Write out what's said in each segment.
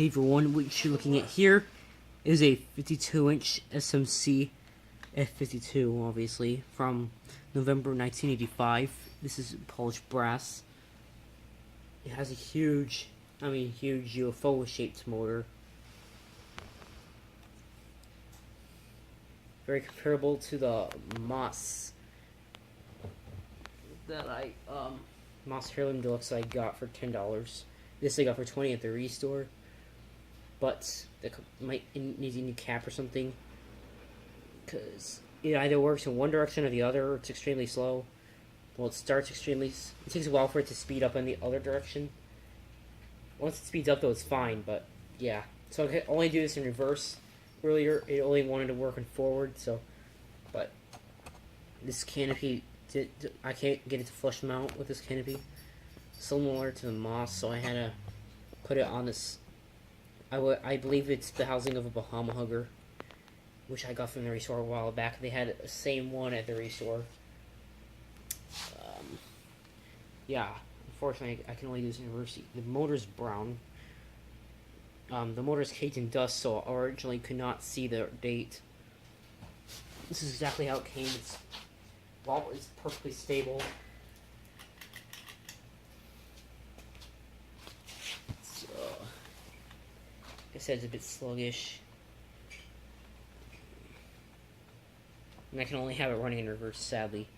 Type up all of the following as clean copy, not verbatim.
Hey everyone, what you're looking at here is a 52-inch SMC F52, obviously, from November 1985. This is polished brass. It has a huge UFO-shaped motor. Very comparable to the Moss Moss Heirloom Deluxe I got for $10. This I got for $20 at the Restore. But it might need a new cap or something, because it either works in one direction or the other, or it's extremely slow. Well, it takes a while for it to speed up in the other direction. Once it speeds up though, it's fine, but yeah. So I could only do this in reverse. Earlier, it only wanted to work in forward, but this canopy, I can't get it to flush mount with this canopy. Similar to the Moss, so I had to put it on this. I believe it's the housing of a Bahama Hugger, which I got from the Restore a while back. They had the same one at the Restore. Yeah, unfortunately, I can only do this in reverse. The motor's brown. The motor's caked in dust, so I originally could not see the date. This is exactly how it came. It's perfectly stable. Like I said, it's a bit sluggish. And I can only have it running in reverse, sadly.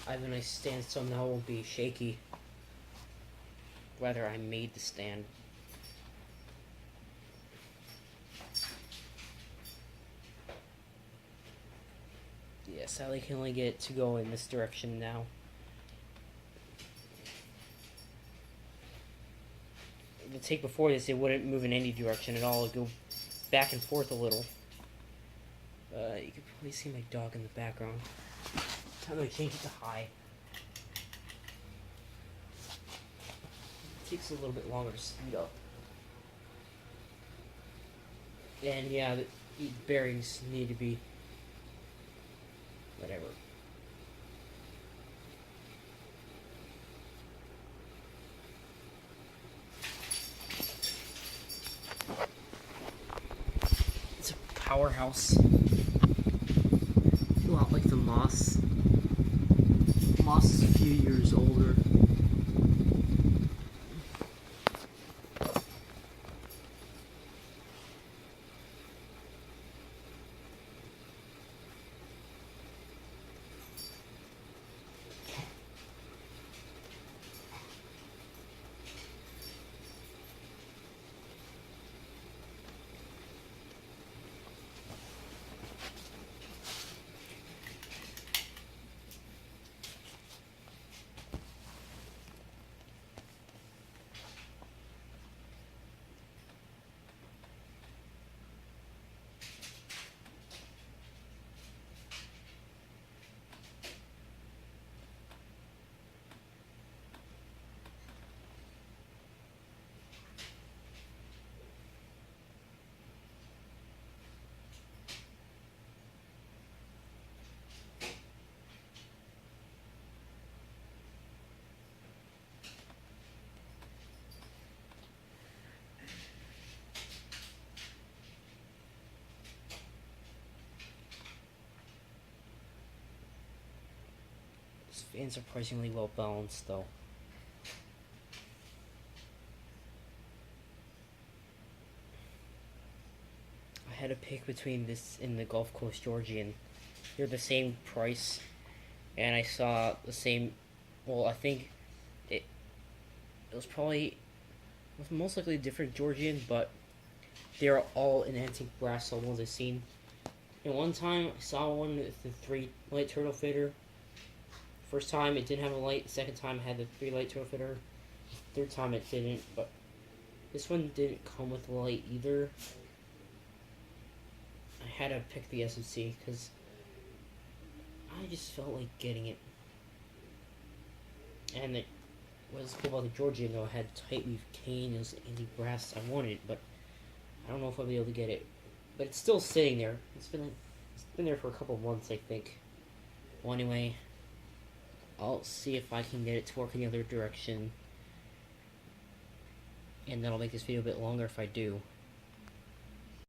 I have a nice stand, so now it won't be shaky. Rather, I made the stand. Yeah, sadly, I can only get it to go in this direction now. The take before this, it wouldn't move in any direction at all. It'd go back and forth a little. You can probably see my dog in the background. Time to change it to high. It takes a little bit longer to speed up. And yeah, the bearings need to be whatever. It's a powerhouse. A lot like the Moss. Moss is a few years older. This fan's surprisingly well balanced, though. I had to pick between this and the Gulf Coast Georgianne. They're the same price, and I saw the same. Well, I think it was most likely a different Georgianne, but they're all in antique brass. All the ones I've seen. And one time I saw one with the 3 light turtle fader. First time it didn't have a light. Second time it had the 3 light turtle fader. Third time it didn't, but this one didn't come with a light either. I had to pick the SMC because I just felt like getting it. And what was cool about the Georgianne, though, it had tight weave cane. It was antique brass. I wanted it, but I don't know if I'll be able to get it. But it's still sitting there. It's been there for a couple months, I think. Well, anyway, I'll see if I can get it to work in the other direction. And that'll make this video a bit longer if I do.